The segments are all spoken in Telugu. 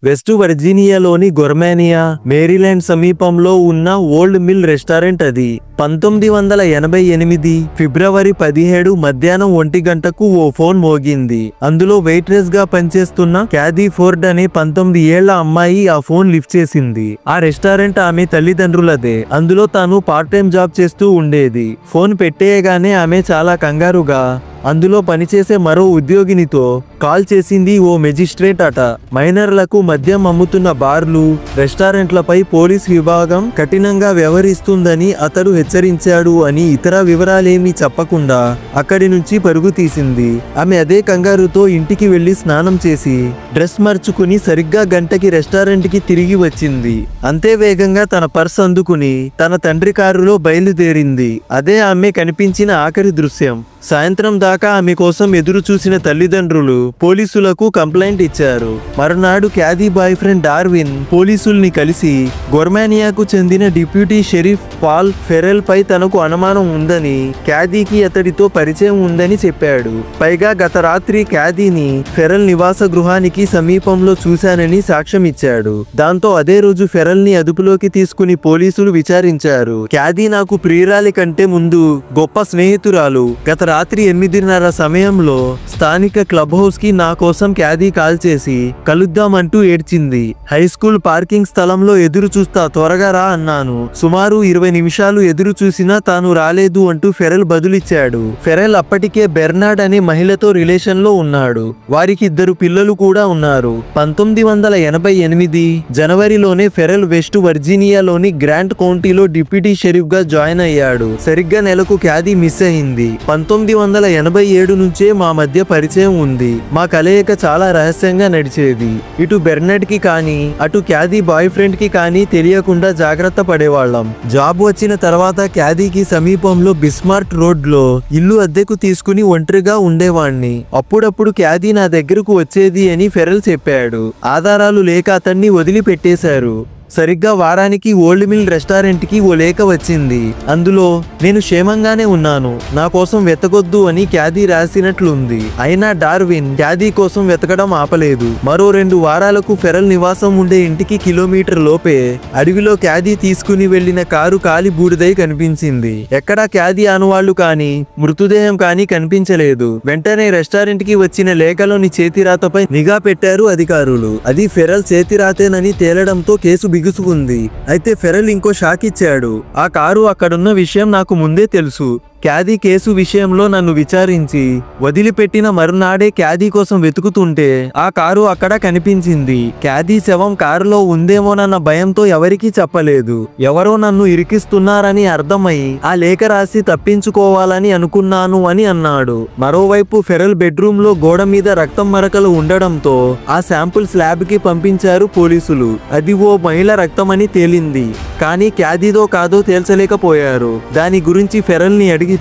వెస్ట్ వర్జీనియాలోని గొర్మానియా, మేరీలాండ్ సమీపంలో ఉన్న ఓల్డ్ మిల్ రెస్టారెంట్ అది. 1988 ఫిబ్రవరి 17 మధ్యాహ్నం 1 గంటకు ఓ ఫోన్ మోగింది. అందులో వెయిట్రెస్ గా పనిచేస్తున్న క్యాథీ ఫోర్డ్ అనే 19 ఏళ్ల అమ్మాయి ఆ ఫోన్ లిఫ్ట్ చేసింది. ఆ రెస్టారెంట్ ఆమె తల్లిదండ్రులదే. అందులో తాను పార్ట్ టైం జాబ్ చేస్తూ ఉండేది. ఫోన్ పెట్టేయగానే ఆమె చాలా కంగారుగా అందులో పనిచేసే మరో ఉద్యోగినితో కాల్ చేసింది. ఓ మెజిస్ట్రేట్ అట మైనర్లకు మద్యం అమ్ముతున్న బార్లు, రెస్టారెంట్లపై పోలీస్ విభాగం కఠినంగా వ్యవహరిస్తుందని అతడు హెచ్చరించాడు అని ఇతర వివరాలేమీ చెప్పకుండా అక్కడి నుంచి పరుగు తీసింది. ఆమె అదే కంగారుతో ఇంటికి వెళ్లి స్నానం చేసి డ్రెస్ మార్చుకుని సరిగ్గా గంటకి రెస్టారెంట్ కి తిరిగి వచ్చింది. అంతే వేగంగా తన పర్స్ అందుకుని తన తండ్రి కారులో బయలుదేరింది. అదే ఆమె కనిపించిన ఆఖరి దృశ్యం. సాయంత్రం దాకా ఆమె కోసం ఎదురు చూసిన తల్లిదండ్రులు పోలీసులకు కంప్లైంట్ ఇచ్చారు. మరునాడు క్యాథీ బాయ్ ఫ్రెండ్ డార్విన్ పోలీసుల్ని కలిసి గొర్మానియాకు చెందిన డిప్యూటీ షెరీఫ్ పాల్ ఫెరెల్ పై తనకు అనుమానం ఉందని, క్యాథీకి అతడితో పరిచయం ఉందని చెప్పాడు. పైగా గత రాత్రి క్యాథీని ఫెరెల్ నివాస గృహానికి సమీపంలో చూశానని సాక్ష్యం ఇచ్చాడు. దాంతో అదే రోజు ఫెరెల్ ని అదుపులోకి తీసుకుని పోలీసులు విచారించారు. క్యాథీ నాకు ప్రియురాలి కంటే ముందు గొప్ప స్నేహితురాలు. గత రాత్రి 8:30 సమయంలో స్థానిక క్లబ్ హౌస్ కి నా కోసం క్యాథీ కాల్ చేసి కలుద్దామంటూ ఏడ్చింది. హై స్కూల్ పార్కింగ్ స్థలంలో ఎదురు చూస్తా, త్వరగా రా అన్నాను. సుమారు 20 నిమిషాలు ఎదురు చూసినా తాను రాలేదు అంటూ ఫెరెల్ బదులిచ్చాడు. ఫెరెల్ అప్పటికే బెర్నార్డ్ అనే మహిళతో రిలేషన్ లో ఉన్నాడు. వారికి 2 పిల్లలు కూడా ఉన్నారు. 1988 జనవరిలోనే ఫెరెల్ వెస్ట్ వర్జీనియాలోని గ్రాంట్ కౌంటీలో డిప్యూటీ షెరీఫ్ గా జాయిన్ అయ్యాడు. సరిగ్గా నెలకు క్యాథీ మిస్ అయింది. 1987 నుంచే మా మధ్య పరిచయం ఉంది. మా కలయిక చాలా రహస్యంగా నడిచేది. ఇటు బెర్నార్డ్ కి కానీ అటు క్యాథీ బాయ్ ఫ్రెండ్ కి కానీ తెలియకుండా జాగ్రత్త పడేవాళ్ళం. జాబ్ వచ్చిన తర్వాత క్యాథీకి సమీపంలో బిస్మార్ట్ రోడ్ లో ఇల్లు అద్దెకు తీసుకుని ఒంటరిగా ఉండేవాణ్ణి. అప్పుడప్పుడు క్యాథీ నా దగ్గరకు వచ్చేది అని ఫెరెల్ చెప్పాడు. ఆధారాలు లేక అతన్ని వదిలిపెట్టేశారు. సరిగ్గా వారానికి ఓల్డ్ మిల్ రెస్టారెంట్ కి ఓ లేఖ వచ్చింది. అందులో నేను క్షేమంగానే ఉన్నాను, నా కోసం వెతకొద్దు అని క్యాథీ రాసినట్లుంది. అయినా డార్విన్ క్యాథీ కోసం వెతకడం ఆపలేదు. మరో 2 వారాలకు ఫెరెల్ నివాసం ఉండే ఇంటికి కిలోమీటర్ లోపే అడవిలో క్యాథీ తీసుకుని వెళ్లిన కారు కాలి బూడిదై కనిపించింది. ఎక్కడా క్యాథీ ఆనవాళ్లు కానీ మృతదేహం కానీ కనిపించలేదు. వెంటనే రెస్టారెంట్ కి వచ్చిన లేఖలోని చేతిరాతపై నిఘా పెట్టారు అధికారులు. అది ఫెరెల్ చేతిరాతేనని తేలడంతో కేసు బిగుసుకుంది. అయితే ఫెరెల్ ఇంకో షాక్ ఇచ్చాడు. ఆ కారు అక్కడున్న విషయం నాకు ముందే తెలుసు. క్యాథీ కేసు విషయంలో నన్ను విచారించి వదిలిపెట్టిన మరునాడే క్యాథీ కోసం వెతుకుతుంటే ఆ కారు అక్కడ కనిపించింది. క్యాథీ శవం కారులో ఉందేమోనన్న భయంతో ఎవరికీ చెప్పలేదు. ఎవరో నన్ను ఇరికిస్తున్నారని అర్థమై ఆ లేఖ రాసి తప్పించుకోవాలని అనుకున్నాను అని అన్నాడు. మరోవైపు ఫెరెల్ బెడ్రూమ్ లో గోడ మీద రక్తం మరకలు ఉండడంతో ఆ శాంపుల్స్ ల్యాబ్ కి పంపించారు పోలీసులు. అది ఓ మహిళ రక్తమని తేలింది. కానీ క్యాథీదో కాదో తేల్చలేకపోయారు. దాని గురించి ఫెరెల్ ని అడిగితే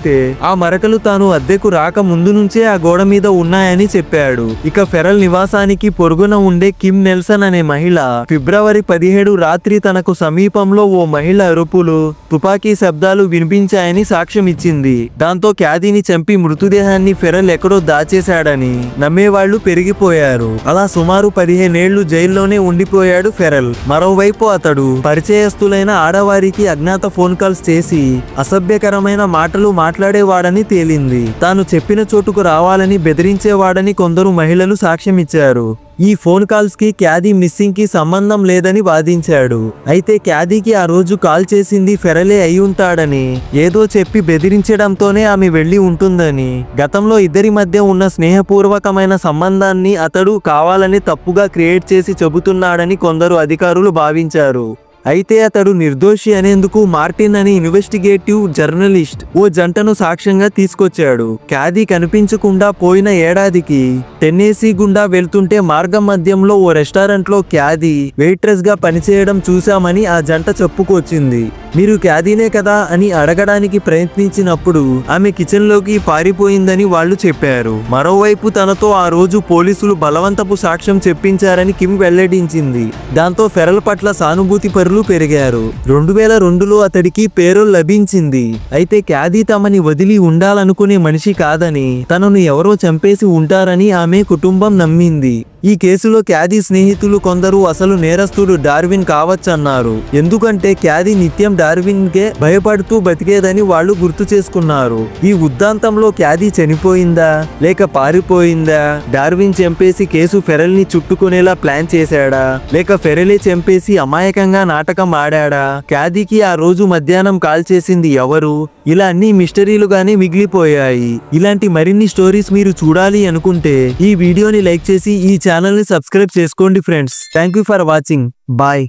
ఆ మరకలు తాను అద్దెకు రాక ముందు నుంచే ఆ గోడ మీద ఉన్నాయని చెప్పాడు. ఇక ఫెరెల్ నివాసానికి పొరుగున ఉండే కిమ్ నెల్సన్ అనే మహిళ ఫిబ్రవరి 17 రాత్రి తనకు సమీపంలో ఓ మహిళ అరుపులు, తుపాకీ శబ్దాలు వినిపించాయని సాక్ష్యం ఇచ్చింది. దాంతో క్యాథీని చంపి మృతదేహాన్ని ఫెరెల్ ఎక్కడో దాచేశాడని నమ్మేవాళ్లు పెరిగిపోయారు. అలా సుమారు 15 ఏళ్లు జైల్లోనే ఉండిపోయాడు ఫెరెల్. మరోవైపు అతడు పరిచయస్తులైన ఆడవారికి అజ్ఞాత ఫోన్ కాల్స్ చేసి అసభ్యకరమైన మాటలు మాట్లాడేవాడని తేలింది. తాను చెప్పిన చోటుకు రావాలని బెదిరించేవాడని కొందరు మహిళలు సాక్ష్యమిచ్చారు. ఈ ఫోన్ కాల్స్ కి క్యాథీ మిస్సింగ్ కి సంబంధం లేదని వాదించాడు. అయితే క్యాథీకి ఆ రోజు కాల్ చేసింది ఫెరెలే అయి ఉంటాడని, ఏదో చెప్పి బెదిరించడంతోనే ఆమె వెళ్లి ఉంటుందని, గతంలో ఇద్దరి మధ్య ఉన్న స్నేహపూర్వకమైన సంబంధాన్ని అతడు కావాలని తప్పుగా క్రియేట్ చేసి చెబుతున్నాడని కొందరు అధికారులు భావించారు. అయితే అతడు నిర్దోషి అనేందుకు మార్టిన్ అనే ఇన్వెస్టిగేటివ్ జర్నలిస్ట్ ఓ జంటను సాక్ష్యంగా తీసుకొచ్చాడు. క్యాథీ కనిపించకుండా పోయిన ఏడాదికి టెన్నెసీ గుండా వెళ్తుంటే మార్గం మధ్యంలో ఓ రెస్టారెంట్ లో క్యాథీ వెయిట్రెస్ గా పనిచేయడం చూశామని ఆ జంట చెప్పుకొచ్చింది. మీరు క్యాథీనే కదా అని అడగడానికి ప్రయత్నించినప్పుడు ఆమె కిచెన్ లోకి పారిపోయిందని వాళ్ళు చెప్పారు. మరోవైపు తనతో ఆ రోజు పోలీసులు బలవంతపు సాక్ష్యం చెప్పించారని కిమ్ వెల్లడించింది. దాంతో ఫెరెల్ పట్ల సానుభూతి పరులు పెరిగారు. 2002లో అతడికి పేరోల్ లభించింది. అయితే క్యాథీ తమని వదిలి ఉండాలనుకునే మనిషి కాదని, తనను ఎవరో చంపేసి ఉంటారని ఆమె కుటుంబం నమ్మింది. ఈ కేసులో క్యాదీ స్నేహితులు కొందరు అసలు నేరస్తుడు డార్విన్ కావచ్చన్నారు. ఎందుకంటే క్యాదీ నిత్యం డార్విన్ కే భయపడుతూ బతికేదని వాళ్ళు గుర్తు చేసుకున్నారు. ఈ ఉద్దాంతంలో క్యాదీ చనిపోయిందా లేక పారిపోయిందా, డార్విన్ చంపేసి కేసు ఫెరెల్ ని చుట్టుకునేలా ప్లాన్ చేశాడా లేక ఫెరెలే చంపేసి అమాయకంగా నాటకం ఆడాడా, క్యాదీకి ఆ రోజు మధ్యాహ్నం కాల్ చేసింది ఎవరు, ఇలా అన్ని మిస్టరీలుగానే మిగిలిపోయాయి. ఇలాంటి మరిన్ని స్టోరీస్ మీరు చూడాలి అనుకుంటే ఈ వీడియోని లైక్ చేసి ఈ ఛానల్ ని సబ్స్క్రైబ్ చేసుకోండి friends. Thank you for watching. Bye.